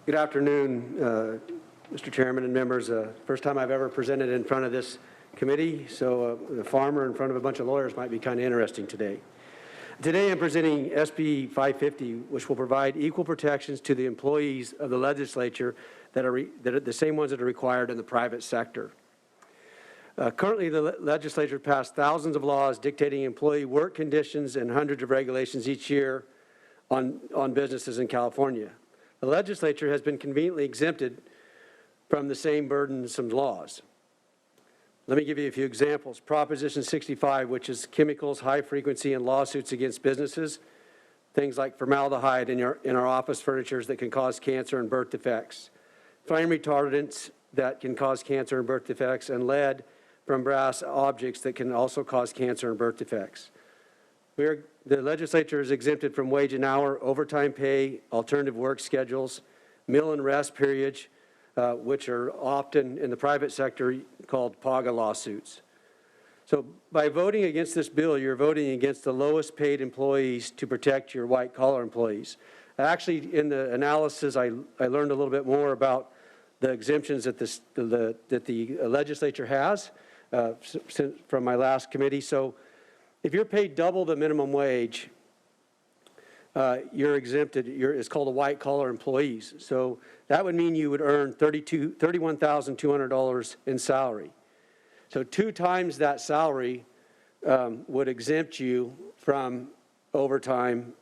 Good afternoon, Mr. Chairman and members. First time I've ever presented in front of this committee, so the farmer in front of a bunch of lawyers might be kind of interesting today. Today I'm presenting SB 550, which will provide equal protections to the employees of the legislature that are the same ones that are required in the private sector. Currently, the legislature passed thousands of laws dictating employee work conditions and hundreds of regulations each year on businesses in California. The legislature has been conveniently exempted from the same burdensome laws. Let me give you a few examples. Proposition 65, which is chemicals, high frequency, and lawsuits against businesses. Things like formaldehyde in our office furnitures that can cause cancer and birth defects. Flame retardants that can cause cancer and birth defects, and lead from brass objects that can also cause cancer and birth defects. The legislature is exempted from wage and hour, overtime pay, alternative work schedules, meal and rest periods, which are often in the private sector called PAGA lawsuits. So by voting against this bill, you're voting against the lowest paid employees to protect your white collar employees. Actually, in the analysis, I learned a little bit more about the exemptions that the legislature has from my last committee. So if you're paid double the minimum wage, you're exempted. It's called a white collar employees. So that would mean you would earn $31,200 in salary. So 2 times that salary would exempt you from overtime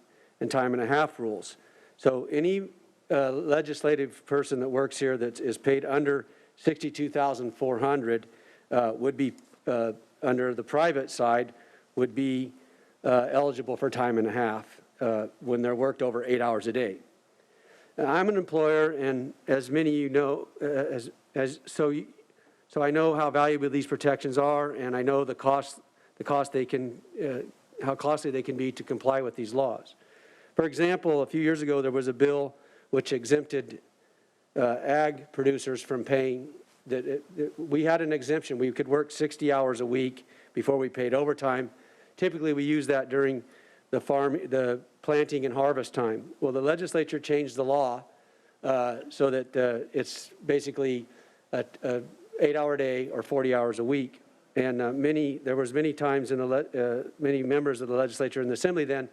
and time and a half rules. So any legislative person that works here that is paid under $62,400 would be under the private side would be eligible for time and a half when they're worked over 8 hours a day. I'm an employer, and as many of you know, so I know how valuable these protections are, and I know how costly they can be to comply with these laws. For example, a few years ago there was a bill which exempted ag producers from paying. We had an exemption. We could work 60 hours a week before we paid overtime. Typically, we use that during the planting and harvest time. Well, the legislature changed the law so that it's basically a 8-hour day or 40 hours a week. And there was many times in many members of the legislature and the assembly then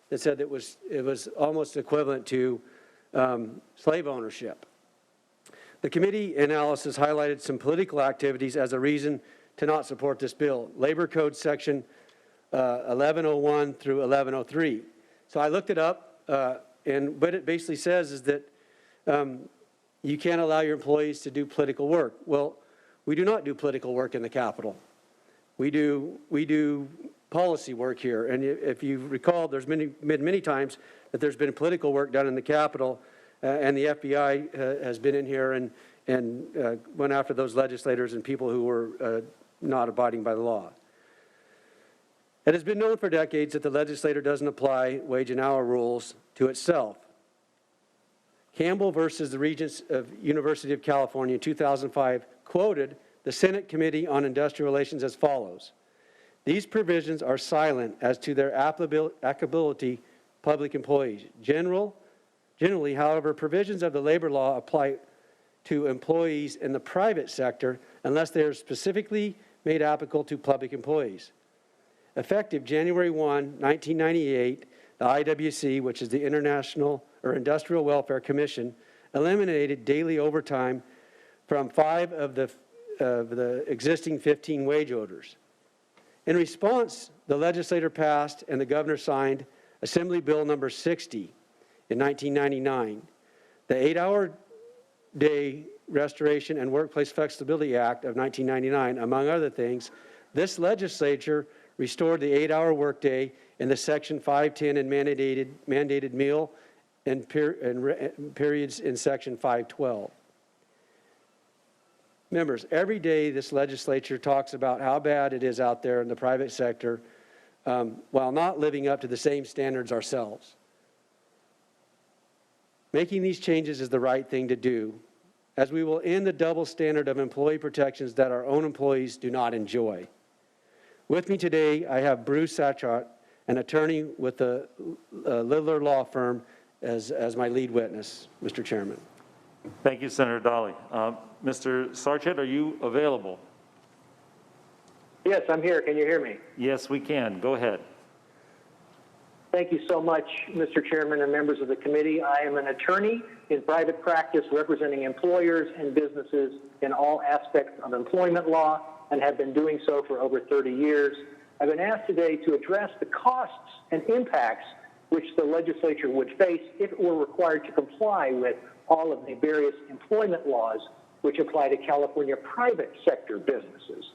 that said it was almost equivalent to slave ownership. The committee analysis highlighted some political activities as a reason to not support this bill. Labor Code section 1101 through 1103. So I looked it up, and what it basically says is that you can't allow your employees to do political work. Well, we do not do political work in the Capitol. We do policy work here, and if you recall, there's been many times that there's been political work done in the Capitol, and the FBI has been in here and went after those legislators and people who were not abiding by the law. It has been known for decades that the legislature doesn't apply wage and hour rules to itself. Campbell versus the Regents of University of California in 2005 quoted the Senate Committee on Industrial Relations as follows: "These provisions are silent as to their applicability to public employees. Generally, however, provisions of the labor law apply to employees in the private sector unless they are specifically made applicable to public employees." Effective January 1, 1998, the IWC, which is the International or Industrial Welfare Commission, eliminated daily overtime from 5 of the existing 15 wage orders. In response, the legislature passed and the governor signed Assembly Bill number 60 in 1999, the 8-hour day Restoration and Workplace Flexibility Act of 1999, among other things. This legislature restored the 8-hour workday in the Section 510 and mandated meal and periods in Section 512. Members, every day this legislature talks about how bad it is out there in the private sector while not living up to the same standards ourselves. Making these changes is the right thing to do, as we will end the double standard of employee protections that our own employees do not enjoy. With me today, I have Bruce Satchart, an attorney with the Lidler Law Firm, as my lead witness, Mr. Chairman. Thank you, Senator Dahle. Mr. Sarchet, are you available? Yes, I'm here. Can you hear me? Yes, we can. Go ahead. Thank you so much, Mr. Chairman and members of the committee. I am an attorney in private practice representing employers and businesses in all aspects of employment law and have been doing so for over 30 years. I've been asked today to address the costs and impacts which the legislature would face if it were required to comply with all of the various employment laws which apply to California private sector businesses.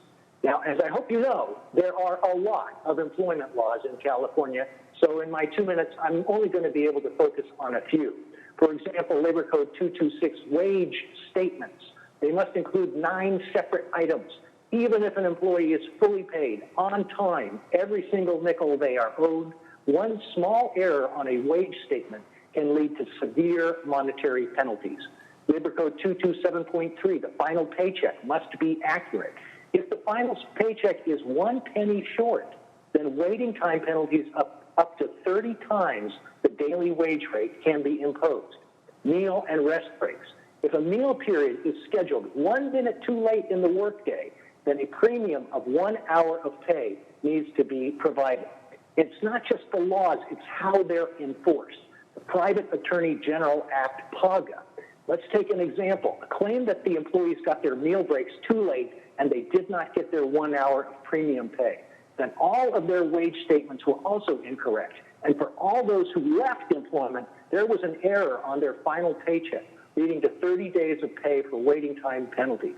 Now, as I hope you know, there are a lot of employment laws in California, so in my 2 minutes, I'm only going to be able to focus on a few. For example, Labor Code 226 wage statements. They must include 9 separate items. Even if an employee is fully paid on time, every single nickel they are owed, one small error on a wage statement can lead to severe monetary penalties. Labor Code 227.3, the final paycheck must be accurate. If the final paycheck is 1 penny short, then waiting time penalties up to 30 times the daily wage rate can be imposed. Meal and rest breaks. If a meal period is scheduled 1 minute too late in the workday, then a premium of 1 hour of pay needs to be provided. It's not just the laws, it's how they're enforced. The Private Attorney General Act, PAGA. Let's take an example. A claim that the employees got their meal breaks too late and they did not get their 1 hour of premium pay. Then all of their wage statements were also incorrect. And for all those who left employment, there was an error on their final paycheck, leading to 30 days of pay for waiting time penalties.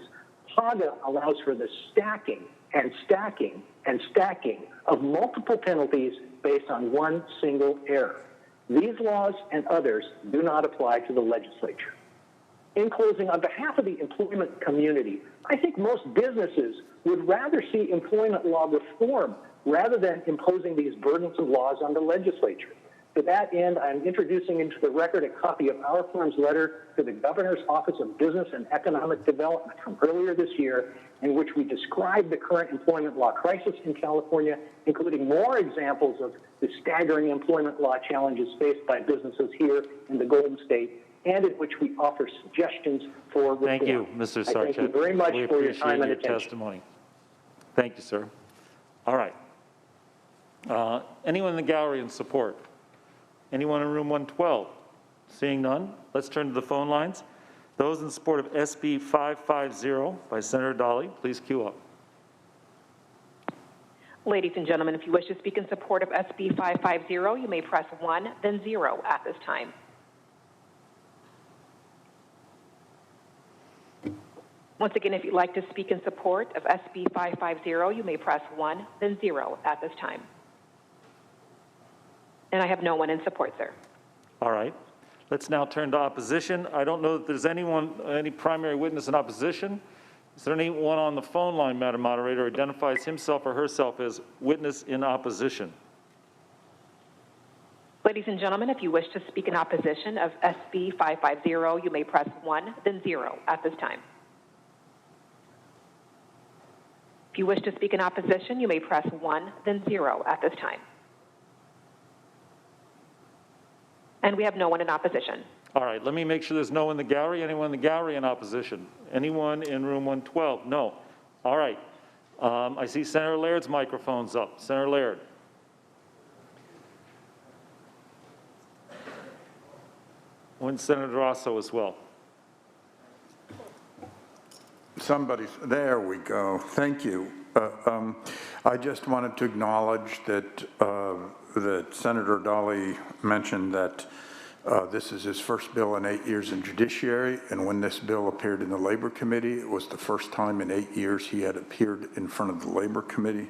PAGA allows for the stacking and stacking and stacking of multiple penalties based on one single error. These laws and others do not apply to the legislature. In closing, on behalf of the employment community, I think most businesses would rather see employment law reform rather than imposing these burdensome laws on the legislature. To that end, I'm introducing into the record a copy of our firm's letter to the Governor's Office of Business and Economic Development from earlier this year, in which we describe the current employment law crisis in California, including more examples of the staggering employment law challenges faced by businesses here in the Golden State, and in which we offer suggestions for reform. Thank you, Mr. Sarchet. Thank you very much for your time and attention. Testimony. Thank you, sir. All right. Anyone in the gallery in support? Anyone in room 112? Seeing none, let's turn to the phone lines. Those in support of SB 550 by Senator Dahle, please queue up. Ladies and gentlemen, if you wish to speak in support of SB 550, you may press 1, then 0 at this time. Once again, if you'd like to speak in support of SB 550, you may press 1, then 0 at this time. And I have no one in support, sir. All right. Let's now turn to opposition. I don't know that there's any primary witness in opposition. Is there anyone on the phone line, Madam Moderator, who identifies himself or herself as witness in opposition? Ladies and gentlemen, if you wish to speak in opposition of SB 550, you may press 1, then 0 at this time. If you wish to speak in opposition, you may press 1, then 0 at this time. And we have no one in opposition. All right, let me make sure there's no one in the gallery. Anyone in the gallery in opposition? Anyone in room 112? No. All right. I see Senator Laird's microphone's up. Senator Laird. And Senator Rosso as well. There we go. Thank you. I just wanted to acknowledge that that Senator Dahle mentioned that this is his first bill in 8 years in judiciary, and when this bill appeared in the Labor Committee, it was the first time in 8 years he had appeared in front of the Labor Committee.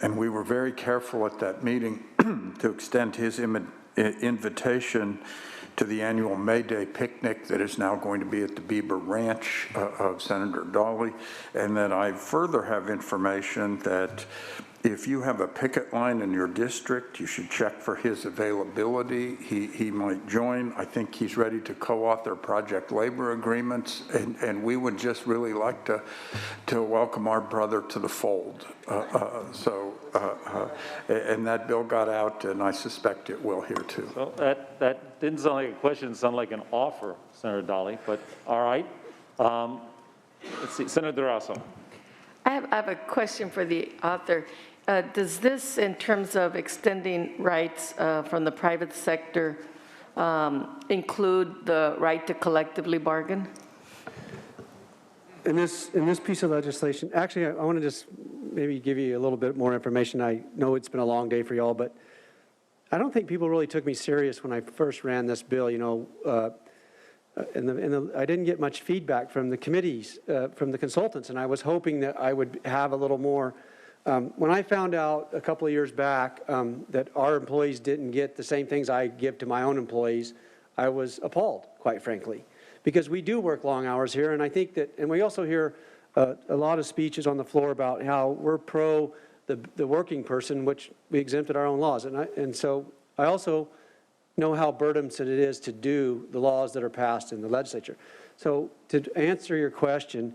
And we were very careful at that meeting to extend his invitation to the annual May Day picnic that is now going to be at the Bieber Ranch of Senator Dahle, and that I further have information that if you have a picket line in your district, you should check for his availability. He might join. I think he's ready to co-author project labor agreements, and we would just really like to welcome our brother to the fold. And that bill got out, and I suspect it will here too. So that didn't sound like a question, it sounded like an offer, Senator Dahle, but all right. Let's see, Senator Durazo. I have a question for the author. Does this, in terms of extending rights from the private sector, include the right to collectively bargain? In this piece of legislation, actually, I want to just maybe give you a little bit more information. I know it's been a long day for y'all, but I don't think people really took me serious when I first ran this bill. You know, I didn't get much feedback from the committees, from the consultants, and I was hoping that I would have a little more. When I found out a couple of years back that our employees didn't get the same things I give to my own employees, I was appalled, quite frankly, because we do work long hours here, and I think that, and we also hear a lot of speeches on the floor about how we're pro the working person, which we exempted our own laws, and so I also know how burdensome it is to do the laws that are passed in the legislature. So to answer your question,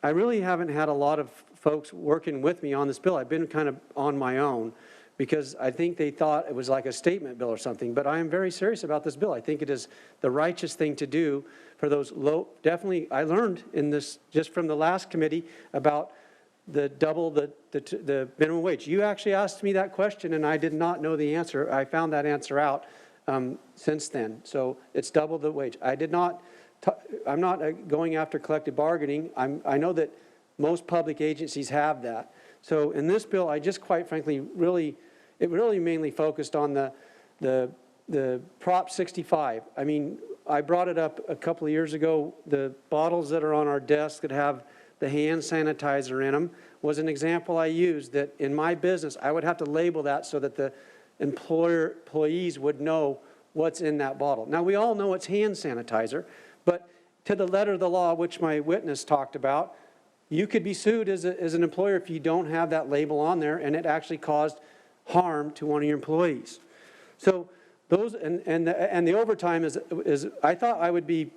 I really haven't had a lot of folks working with me on this bill. I've been kind of on my own because I think they thought it was like a statement bill or something, but I am very serious about this bill. I think it is the righteous thing to do for those low, definitely, I learned in this, just from the last committee, about the double the minimum wage. You actually asked me that question and I did not know the answer. I found that answer out since then. So it's double the wage. I'm not going after collective bargaining. I know that most public agencies have that. So in this bill, I just quite frankly it really mainly focused on the Prop 65. I mean, I brought it up a couple of years ago. The bottles that are on our desk that have the hand sanitizer in them was an example I used, that in my business, I would have to label that so that the employees would know what's in that bottle. Now, we all know it's hand sanitizer, but to the letter of the law, which my witness talked about, you could be sued as an employer if you don't have that label on there and it actually caused harm to one of your employees. So those, and the overtime is I thought I would be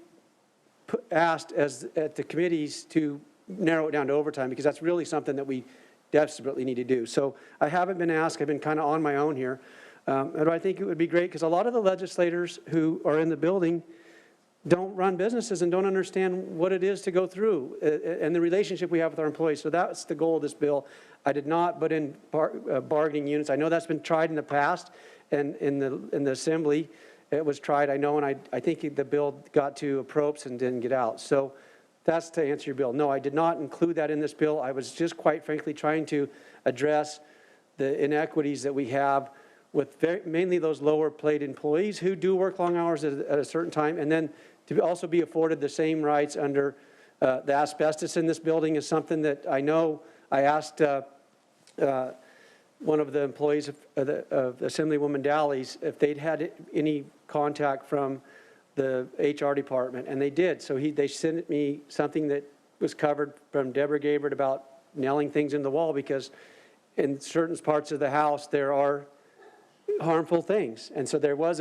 asked at the committees to narrow it down to overtime, because that's really something that we desperately need to do. So I haven't been asked. I've been kind of on my own here. And I think it would be great, because a lot of the legislators who are in the building don't run businesses and don't understand what it is to go through and the relationship we have with our employees. So that's the goal of this bill. I did not put in bargaining units. I know that's been tried in the past, and in the assembly it was tried, I know, and I think the bill got to approps and didn't get out. So that's to answer your bill. No, I did not include that in this bill. I was just quite frankly trying to address the inequities that we have with mainly those lower paid employees who do work long hours at a certain time, and then to also be afforded the same rights under the asbestos in this building is something that I know. I asked one of the employees of Assemblywoman Dahle's if they'd had any contact from the HR department, and they did. So they sent me something that was covered from Deborah Gabriel about nailing things in the wall, because in certain parts of the house there are harmful things. And so there was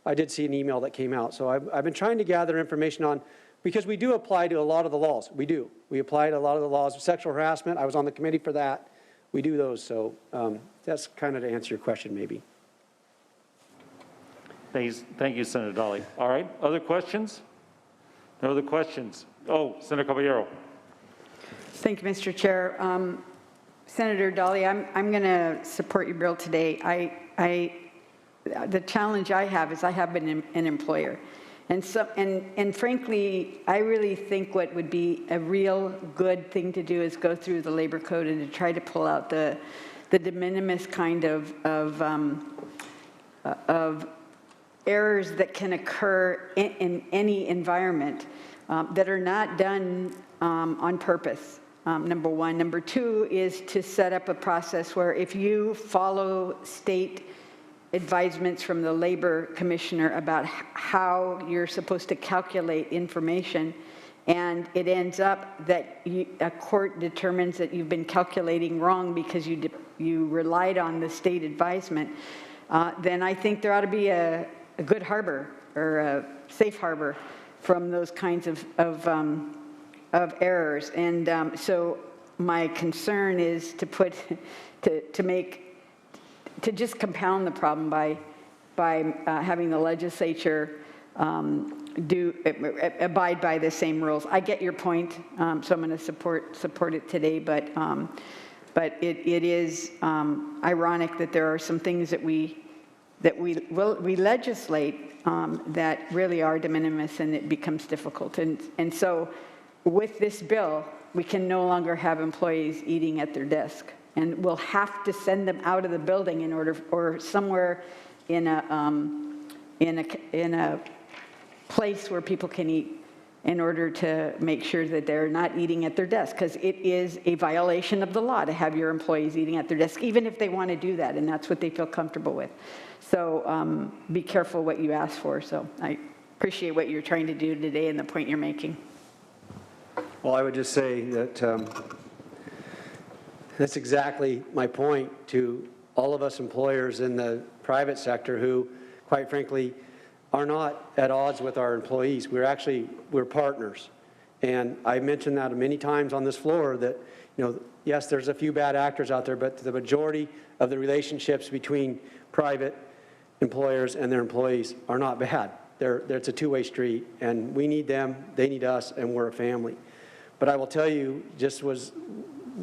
I did see an email that came out. So I've been trying to gather information on, because we do apply to a lot of the laws. We do. We apply to a lot of the laws of sexual harassment. I was on the committee for that. We do those. So that's kind of to answer your question, maybe. Thank you, Senator Dahle. All right, other questions? No other questions? Oh, Senator Caballero. Thank you, Mr. Chair. Senator Dahle, I'm going to support your bill today. The challenge I have is I have been an employer. And frankly, I really think what would be a real good thing to do is go through the labor code and to try to pull out the de minimis kind of errors that can occur in any environment that are not done on purpose. Number one. Number two is to set up a process where if you follow state advisements from the labor commissioner about how you're supposed to calculate information, and it ends up that a court determines that you've been calculating wrong because you relied on the state advisement, then I think there ought to be a good harbor or a safe harbor from those kinds of errors. And so my concern is to just compound the problem by having the legislature abide by the same rules. I get your point, so I'm going to support it today, but it is ironic that there are some things that we legislate that really are de minimis, and it becomes difficult. And so with this bill, we can no longer have employees eating at their desk, and we'll have to send them out of the building in order, or somewhere in a place where people can eat, in order to make sure that they're not eating at their desk, because it is a violation of the law to have your employees eating at their desk, even if they want to do that, and that's what they feel comfortable with. So be careful what you ask for. So I appreciate what you're trying to do today and the point you're making. Well, I would just say that that's exactly my point to all of us employers in the private sector who, quite frankly, are not at odds with our employees. We're partners. And I mentioned that many times on this floor that, yes, there's a few bad actors out there, but the majority of the relationships between private employers and their employees are not bad. It's a two-way street, and we need them, they need us, and we're a family. But I will tell you, just was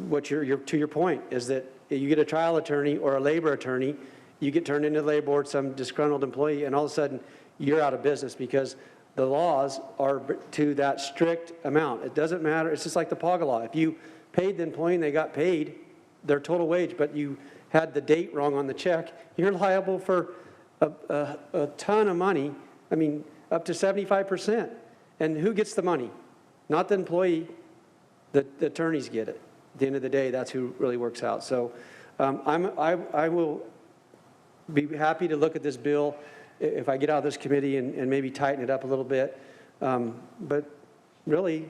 what to your point, is that you get a trial attorney or a labor attorney, you get turned into the labor board, some disgruntled employee, and all of a sudden you're out of business because the laws are to that strict amount. It doesn't matter. It's just like the PAGA law. If you paid the employee and they got paid their total wage, but you had the date wrong on the check, you're liable for a ton of money. I mean, up to 75%. And who gets the money? Not the employee. The attorneys get it. At the end of the day, that's who really works out. So I will be happy to look at this bill if I get out of this committee and maybe tighten it up a little bit. But really,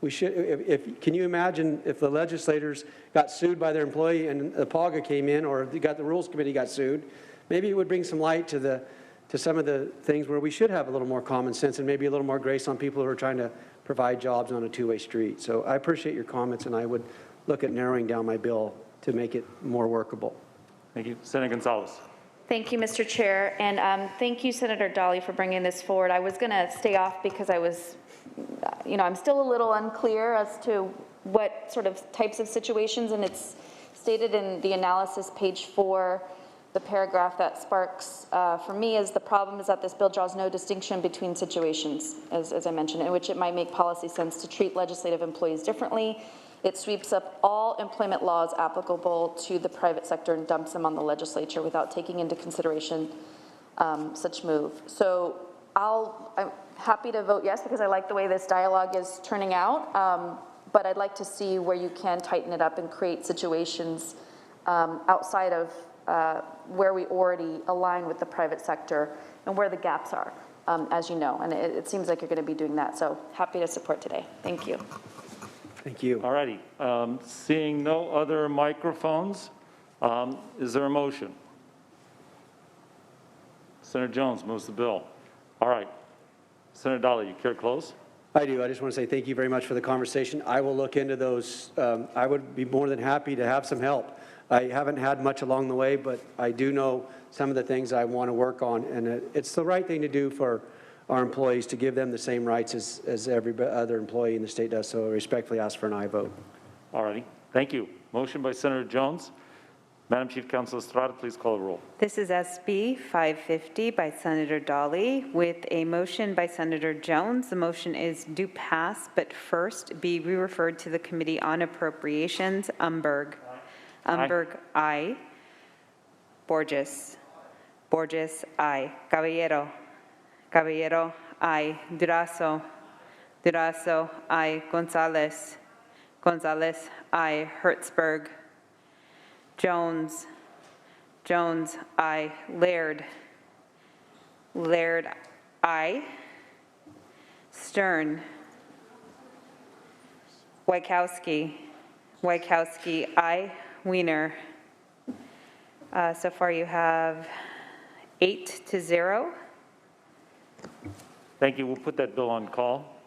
we should. Can you imagine if the legislators got sued by their employee and the PAGA came in, or the Rules Committee got sued? Maybe it would bring some light to some of the things where we should have a little more common sense and maybe a little more grace on people who are trying to provide jobs on a two-way street. So I appreciate your comments, and I would look at narrowing down my bill to make it more workable. Thank you. Senator Gonzalez. Thank you, Mr. Chair, and thank you, Senator Dahle, for bringing this forward. I was going to stay off because I was, I'm still a little unclear as to what sort of types of situations, and it's stated in the analysis, page 4, the paragraph that sparks for me is the problem is that this bill draws no distinction between situations, as I mentioned, in which it might make policy sense to treat legislative employees differently. It sweeps up all employment laws applicable to the private sector and dumps them on the legislature without taking into consideration such move. So I'm happy to vote yes because I like the way this dialogue is turning out, but I'd like to see where you can tighten it up and create situations outside of where we already align with the private sector and where the gaps are, as you know, and it seems like you're going to be doing that. So happy to support today. Thank you. Thank you. All righty. Seeing no other microphones, is there a motion? Senator Jones moves the bill. All right. Senator Dahle, you care to close? I do. I just want to say thank you very much for the conversation. I will look into those. I would be more than happy to have some help. I haven't had much along the way, but I do know some of the things I want to work on, and it's the right thing to do for our employees to give them the same rights as every other employee in the state does. So I respectfully ask for an aye vote. All righty. Thank you. Motion by Senator Jones. Madam Chief Counsel Estrada, please call the roll. This is SB 550 by Senator Dahle with a motion by Senator Jones. The motion is do pass, but first be re-referred to the Committee on Appropriations. Umberg. Umberg, aye. Borges. Borges, aye. Caballero. Caballero, aye. Durazo. Durazo, aye. Gonzalez. Gonzalez, aye. Hertzberg. Jones. Jones, aye. Laird. Laird, aye. Stern. Wykowski, aye. Weiner. So far you have 8-0. Thank you. We'll put that bill on call.